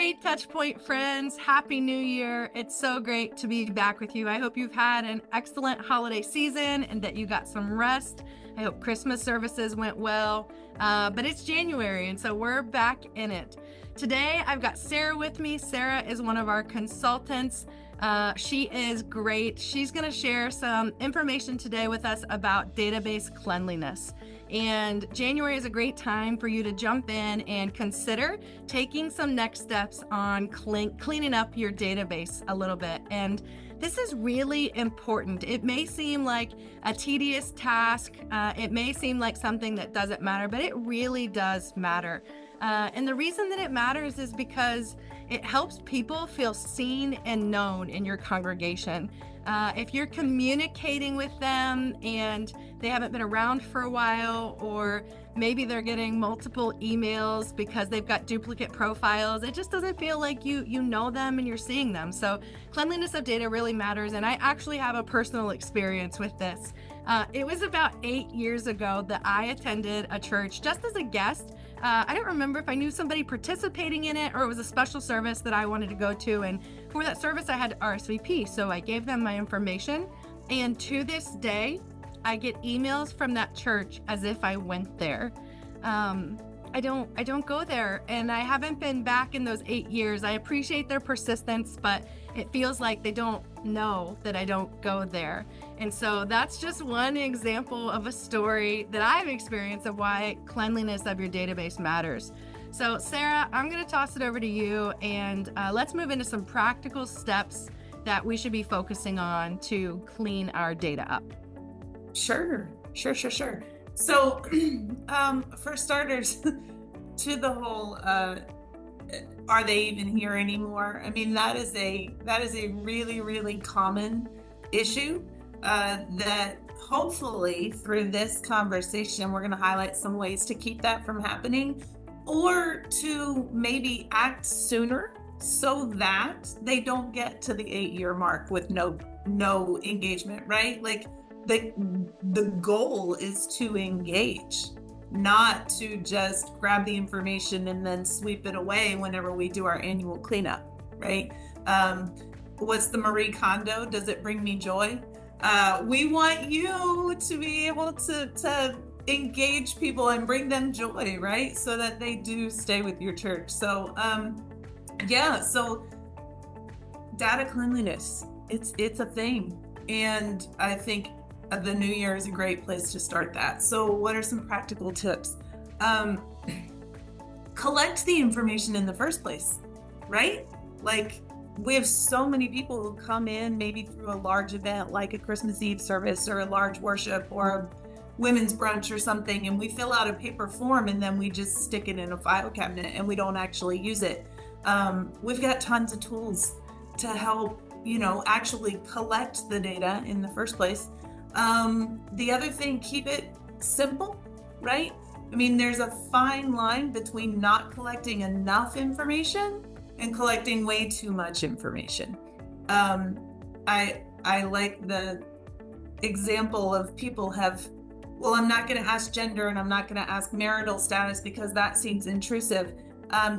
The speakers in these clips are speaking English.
Hey, TouchPoint friends, Happy New Year. It's so great to be back with you. I hope you've had an excellent holiday season and that you got some rest. I hope Christmas services went well. But it's January, and so we're back in it. Today, I've got Sarah with me. Sarah is one of our consultants. She is great. She's going to share some information today with us about database cleanliness. And January is a great time for you to jump in and consider taking some next steps on cleaning up your database a little bit. And this is really important. It may seem like a tedious task. It may seem like something that doesn't matter, but it really does matter. And the reason that it matters is because it helps people feel seen and known in your congregation. If you're communicating with them and they haven't been around for a while, or maybe they're getting multiple emails because they've got duplicate profiles, it just doesn't feel like you know them and you're seeing them. So cleanliness of data really matters, and I actually have a personal experience with this. It was about 8 years ago that I attended a church just as a guest. I don't remember if I knew somebody participating in it or it was a special service that I wanted to go to. And for that service, I had to RSVP. So I gave them my information. And to this day, I get emails from that church as if I went there. I don't go there, and I haven't been back in those 8 years. I appreciate their persistence, but it feels like they don't know that I don't go there. And so that's just one example of a story that I've experienced of why cleanliness of your database matters. So Sarah, I'm going to toss it over to you, and let's move into some practical steps that we should be focusing on to clean our data up. Sure. So, for starters, to the whole, are they even here anymore? I mean, that is a really, really common issue that hopefully through this conversation, we're going to highlight some ways to keep that from happening, or to maybe act sooner so that they don't get to the 8-year mark with no engagement, right? Like, the goal is to engage, not to just grab the information and then sweep it away whenever we do our annual cleanup, right? What's the Marie Kondo? Does it bring me joy? We want you to be able to engage people and bring them joy, right? So that they do stay with your church. So, so data cleanliness, it's a thing. And I think the new year is a great place to start that. So what are some practical tips? Collect the information in the first place, right? Like, we have so many people who come in maybe through a large event like a Christmas Eve service or a large worship or a women's brunch or something, and we fill out a paper form and then we just stick it in a file cabinet and we don't actually use it. We've got tons of tools to help, actually collect the data in the first place. The other thing, keep it simple, right? I mean, there's a fine line between not collecting enough information and collecting way too much information. I like the example of people I'm not going to ask gender and I'm not going to ask marital status because that seems intrusive.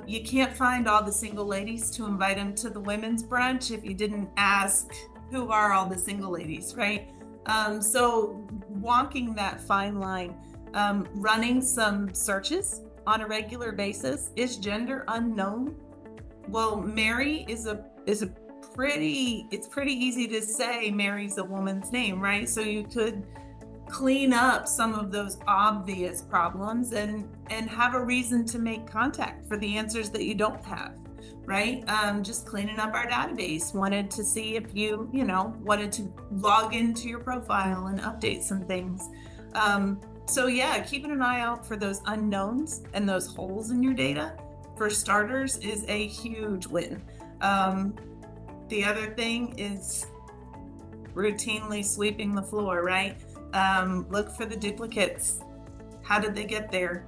You can't find all the single ladies to invite them to the women's brunch if you didn't ask who are all the single ladies, right? So walking that fine line, running some searches on a regular basis. Is gender unknown? Well, Mary it's pretty easy to say Mary's a woman's name, right? So you could clean up some of those obvious problems and have a reason to make contact for the answers that you don't have, right? Just cleaning up our database. Wanted to see if you wanted to log into your profile and update some things. Keeping an eye out for those unknowns and those holes in your data, for starters, is a huge win. The other thing is routinely sweeping the floor, right? Look for the duplicates. How did they get there?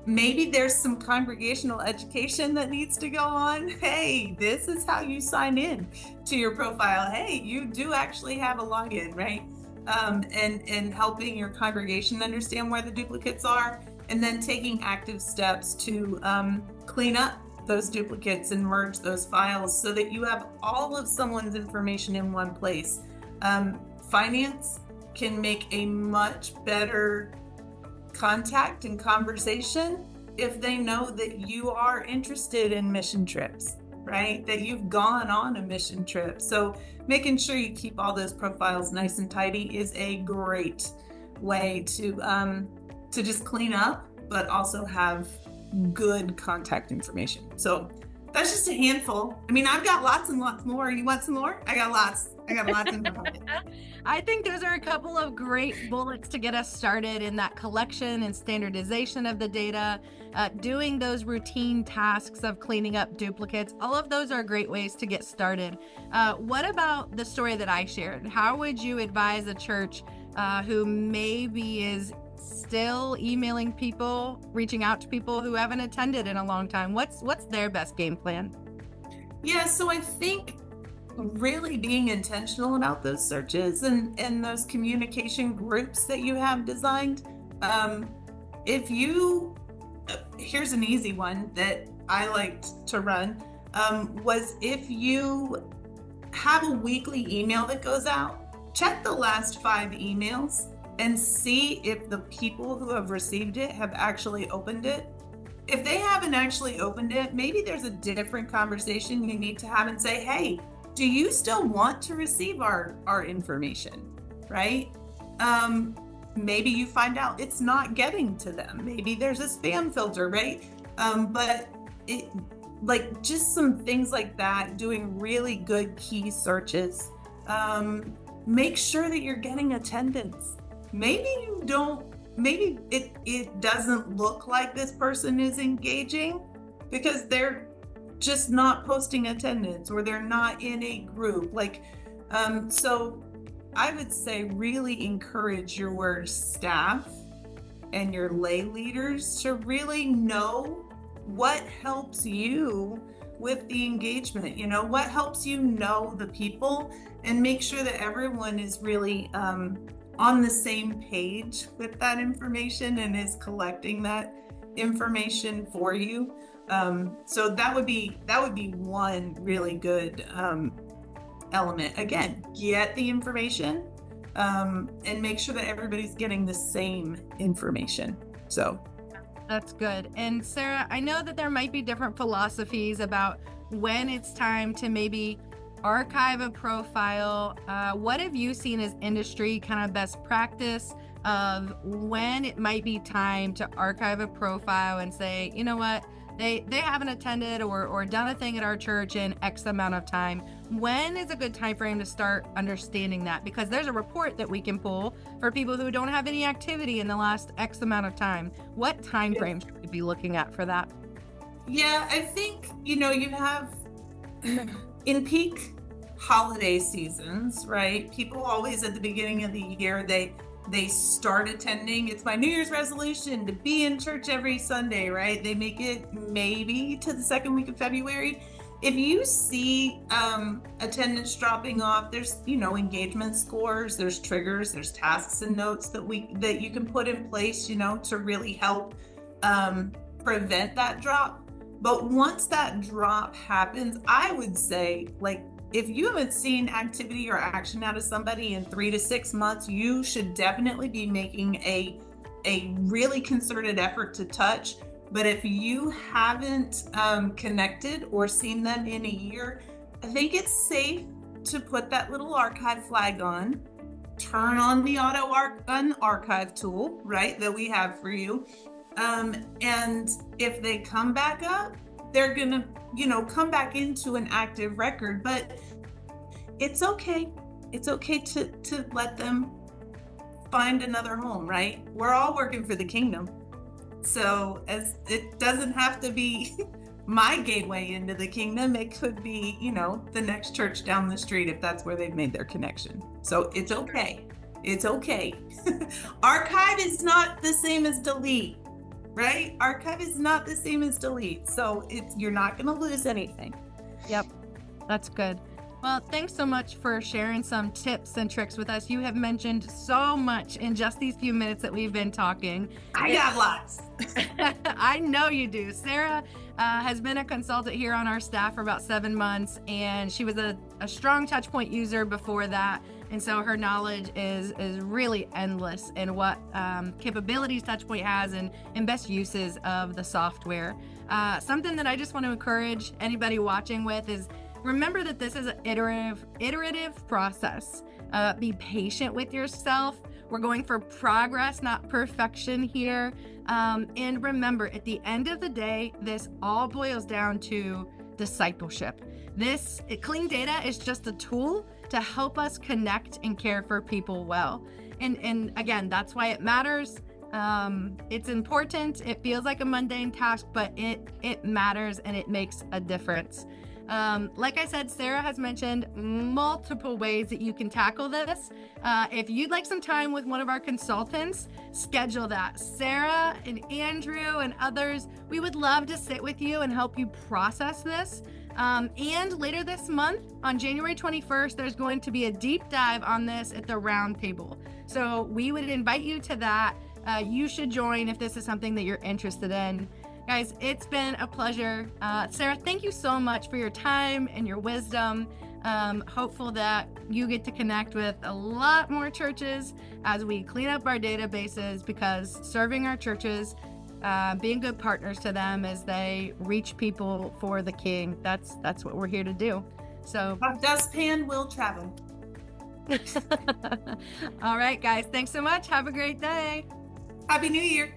Maybe there's some congregational education that needs to go on. Hey, this is how you sign in to your profile. Hey, you do actually have a login, right? And helping your congregation understand where the duplicates are, and then taking active steps to clean up those duplicates and merge those files so that you have all of someone's information in one place. Finance can make a much better contact and conversation if they know that you are interested in mission trips, right? That you've gone on a mission trip. So making sure you keep all those profiles nice and tidy is a great way to just clean up, but also have good contact information. So that's just a handful. I mean, I've got lots and lots more. You want some more? I got lots in my pocket. I think those are a couple of great bullets to get us started in that collection and standardization of the data, doing those routine tasks of cleaning up duplicates. All of those are great ways to get started. What about the story that I shared? How would you advise a church who maybe is still emailing people, reaching out to people who haven't attended in a long time? What's their best game plan? Yeah, so I think really being intentional about those searches and those communication groups that you have designed. Here's an easy one that I liked to run, was if you have a weekly email that goes out, check the last 5 emails and see if the people who have received it have actually opened it. If they haven't actually opened it, maybe there's a different conversation you need to have and say, hey, do you still want to receive our information, right? Maybe you find out it's not getting to them. Maybe there's a spam filter, right? But it, like, just some things like that, doing really good key searches. Make sure that you're getting attendance. Maybe it doesn't look like this person is engaging because they're just not posting attendance or they're not in a group. So I would say really encourage your staff and your lay leaders to really know what helps you with the engagement, what helps you know the people, and make sure that everyone is really on the same page with that information and is collecting that information for you. So that would be one really good element. Again, get the information and make sure that everybody's getting the same information. So that's good. And Sarah, I know that there might be different philosophies about when it's time to maybe archive a profile. What have you seen as industry kind of best practice of when it might be time to archive a profile and say, you know what, they haven't attended or done a thing at our church in X amount of time? When is a good time frame to start understanding that? Because there's a report that we can pull for people who don't have any activity in the last X amount of time. What time frame should we be looking at for that? Yeah, I think, you have in peak holiday seasons, right? People always at the beginning of the year, they start attending. It's my New Year's resolution to be in church every Sunday, right? They make it maybe to the second week of February. If you see attendance dropping off, there's engagement scores, there's triggers, there's tasks and notes that you can put in place, to really help prevent that drop. But once that drop happens, I would say, if you haven't seen activity or action out of somebody in 3 to 6 months, you should definitely be making a really concerted effort to touch. But if you haven't connected or seen them in a year, I think it's safe to put that little archive flag on, turn on the auto unarchive tool, right, that we have for you. And if they come back up, they're gonna, come back into an active record. But it's okay. It's okay to let them find another home, right? We're all working for the kingdom. So as it doesn't have to be my gateway into the kingdom, it could be, the next church down the street if that's where they've made their connection. So it's okay. It's okay. Archive is not the same as delete, right? Archive is not the same as delete. So you're not going to lose anything. Yep. That's good. Well, thanks so much for sharing some tips and tricks with us. You have mentioned so much in just these few minutes that we've been talking. I got lots. I know you do. Sarah has been a consultant here on our staff for about 7 months, and she was a strong TouchPoint user before that. And so her knowledge is really endless in what capabilities TouchPoint has and best uses of the software. Something that I just want to encourage anybody watching with is remember that this is an iterative process. Be patient with yourself. We're going for progress, not perfection here. And remember, at the end of the day, this all boils down to discipleship. This clean data is just a tool to help us connect and care for people well. And again, that's why it matters. It's important. It feels like a mundane task, but it matters and it makes a difference. Like I said, Sarah has mentioned multiple ways that you can tackle this. If you'd like some time with one of our consultants, schedule that. Sarah and Andrew and others, we would love to sit with you and help you process this. And later this month, on January 21st, there's going to be a deep dive on this at the round table. So we would invite you to that. You should join if this is something that you're interested in. Guys, it's been a pleasure. Sarah, thank you so much for your time and your wisdom. Hopeful that you get to connect with a lot more churches as we clean up our databases, because serving our churches, being good partners to them as they reach people for the King, that's what we're here to do. So Dustpan will travel. All right, guys, thanks so much. Have a great day. Happy New Year.